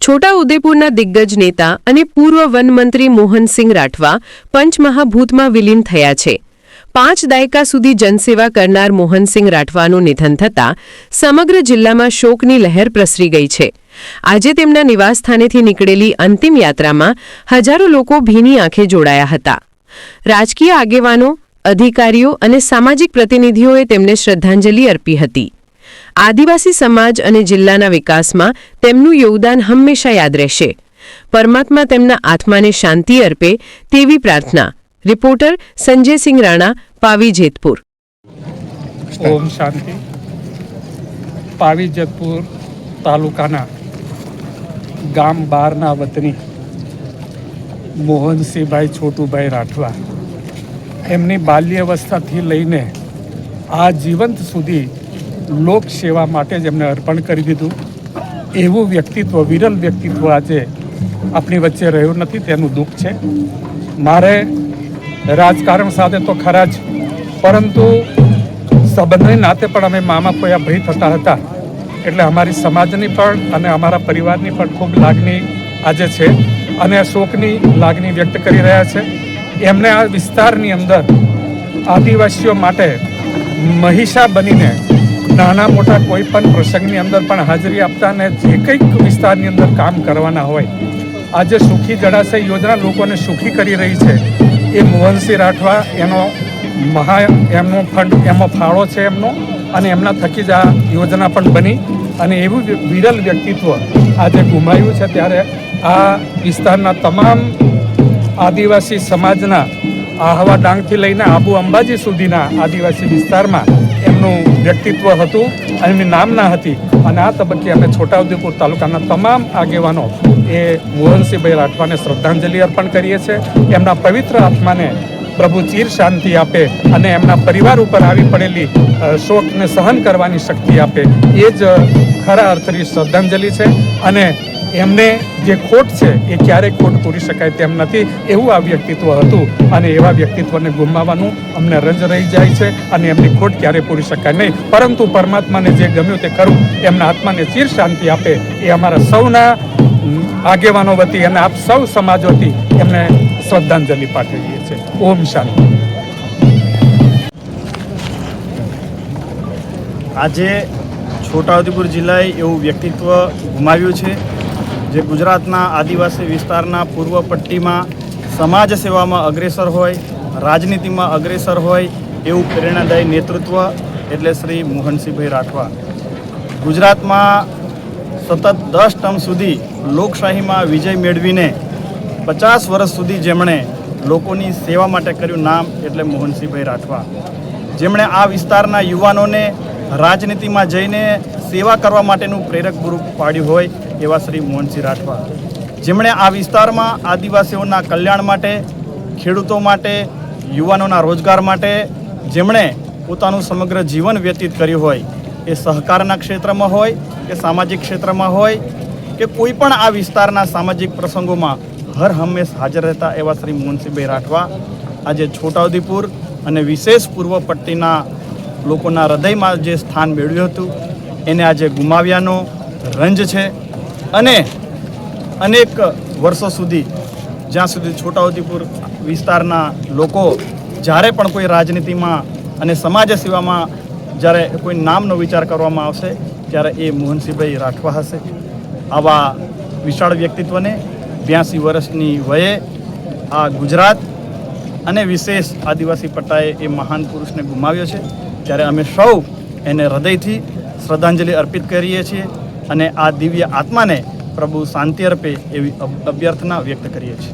છોટા ઉદેપુરના દિગ્ગજ નેતા અને પૂર્વ વન મંત્રી મોહનસિંહ રાઠવા પંચમહાભૂતમાં વિલીન થયા છે। 5 દાયકા સુધી જનસેવા કરનાર મોહનસિંહ રાઠવાનું નિધન થતાં સમગ્ર જિલ્લામાં શોકની લહેર પ્રસરી ગઈ છે। આજે તેમના નિવાસસ્થાનેથી નીકળેલી અંતિમ યાત્રામાં હજારો લોકો ભીની આંખે જોડાયા હતા। રાજકીય આગેવાનો, અધિકારીઓ અને સામાજિક પ્રતિનિધિઓએ તેમને શ્રદ્ધાંજલિ અર્પી હતી। આદિવાસી સમાજ અને જિલ્લાના વિકાસમાં તેમનું યોગદાન હંમેશા યાદ રહેશે। પરમાત્મા તેમના આત્માને શાંતિ અર્પે તેવી પ્રાર્થના। રિપોર્ટર સંજયસિંહ રાણા, પાવી જેતપુર। ઓમ શાંતિ। પાવી જેતપુર તાલુકાના ગામ બારના વતની મોહનસિંહભાઈ છોટુભાઈ રાઠવા એમની બાલ્યાવસ્થાથી લઈને આ જીવંત સુધી લોક સેવા માટે જ એમને અર્પણ કરી દીધું। એવું વ્યક્તિત્વ, વિરલ વ્યક્તિત્વ આજે આપણી વચ્ચે રહ્યું નથી, તેનું દુઃખ છે। મારે રાજકારણ સાથે તો ખરા જ, પરંતુ સંબંધની નાતે પણ અમે મામા ફોયા ભાઈ થતા હતા, એટલે અમારી સમાજની પણ અને અમારા પરિવારની પણ ખૂબ લાગણી આજે છે અને શોકની લાગણી વ્યક્ત કરી રહ્યા છે। એમને આ વિસ્તારની અંદર આદિવાસીઓ માટે મહિષા બનીને નાના મોટા કોઈ પણ પ્રસંગની અંદર પણ હાજરી આપતા અને જે કંઈક વિસ્તારની અંદર કામ કરવાના હોય, આજે સુખી જળાશય યોજના લોકોને સુખી કરી રહી છે। એ મોહનસિંહ રાઠવા એમનો ફંડ, એમાં ફાળો છે એમનો, અને એમના થકી જ આ યોજના પણ બની અને એવું વિરલ વ્યક્તિત્વ આજે ગુમાવ્યું છે। ત્યારે આ વિસ્તારના તમામ આદિવાસી સમાજના આહવા ડાંગથી લઈને આબુ અંબાજી સુધીના આદિવાસી વિસ્તારમાં એમનું વ્યક્તિત્વ હતું અને એમની નામના હતી, અને આ તબક્કે અમે છોટાઉદેપુર તાલુકાના તમામ આગેવાનો એ મોહનસિંહભાઈ રાઠવાને શ્રદ્ધાંજલિ અર્પણ કરીએ છીએ। એમના પવિત્ર આત્માને પ્રભુ ચીર શાંતિ આપે અને એમના પરિવાર ઉપર આવી પડેલી શોકને સહન કરવાની શક્તિ આપે, એ જ ખરા અર્થની શ્રદ્ધાંજલિ છે। અને એમને જે ખોટ છે એ ક્યારેય ખોટ પૂરી શકાય તેમ નથી, એવું આ વ્યક્તિત્વ હતું અને એવા વ્યક્તિત્વને ગુમાવવાનું અમને રંજ રહી જાય છે અને એમની ખોટ ક્યારેય પૂરી શકાય નહીં। પરંતુ પરમાત્માને જે ગમ્યું તે ખરું, એમના આત્માને ચીર શાંતિ આપે એ અમારા સૌના આગેવાનો વતી અને આપ સૌ સમાજ વતી એમને શ્રદ્ધાંજલિ પાઠવીએ છીએ। ઓમ શાંતિ। આજે છોટાઉદેપુર જિલ્લાએ એવું વ્યક્તિત્વ ગુમાવ્યું છે જે ગુજરાતના આદિવાસી વિસ્તારના પૂર્વ પટ્ટીમાં સમાજ સેવામાં અગ્રેસર હોય, રાજનીતિમાં અગ્રેસર હોય એવું પ્રેરણાદાયી નેતૃત્વ એટલે શ્રી મોહનસિંહભાઈ રાઠવા। ગુજરાતમાં સતત 10 ટર્મ સુધી લોકશાહીમાં વિજય મેળવીને 50 વર્ષ સુધી જેમણે લોકોની સેવા માટે કર્યું નામ એટલે મોહનસિંહભાઈ રાઠવા, જેમણે આ વિસ્તારના યુવાનોને રાજનીતિમાં જઈને સેવા કરવા માટેનું પ્રેરક પૂરું પાડ્યું હોય એવા શ્રી મોહનસિંહ રાઠવા, જેમણે આ વિસ્તારમાં આદિવાસીઓના કલ્યાણ માટે, ખેડૂતો માટે, યુવાનોના રોજગાર માટે જેમણે પોતાનું સમગ્ર જીવન વ્યતીત કર્યું હોય, એ સહકારના ક્ષેત્રમાં હોય કે સામાજિક ક્ષેત્રમાં હોય કે કોઈ પણ આ વિસ્તારના સામાજિક પ્રસંગોમાં હર હંમેશ હાજર રહેતા એવા શ્રી મોહનસિંહભાઈ રાઠવા આજે છોટાઉદેપુર અને વિશેષ પૂર્વ પટ્ટીના લોકોના હૃદયમાં જે સ્થાન મેળવ્યું હતું એને આજે ગુમાવ્યાનો રંજ છે। અને અનેક વર્ષો સુધી, જ્યાં સુધી છોટાઉદેપુર વિસ્તારના લોકો જ્યારે પણ કોઈ રાજનીતિમાં અને સમાજ સેવામાં જ્યારે કોઈ નામનો વિચાર કરવામાં આવશે ત્યારે એ મોહનસિંહભાઈ રાઠવા હશે। આવા વિશાળ વ્યક્તિત્વને 82 વર્ષની વયે આ ગુજરાત અને વિશેષ આદિવાસી પટ્ટાએ એ મહાન પુરુષને ગુમાવ્યો છે। ત્યારે અમે સૌ એને હૃદયથી શ્રદ્ધાંજલિ અર્પિત કરીએ છીએ અને આ દિવ્ય આત્માને પ્રભુ શાંતિ અર્પે એવી અભ્યર્થના વ્યક્ત કરીએ છીએ।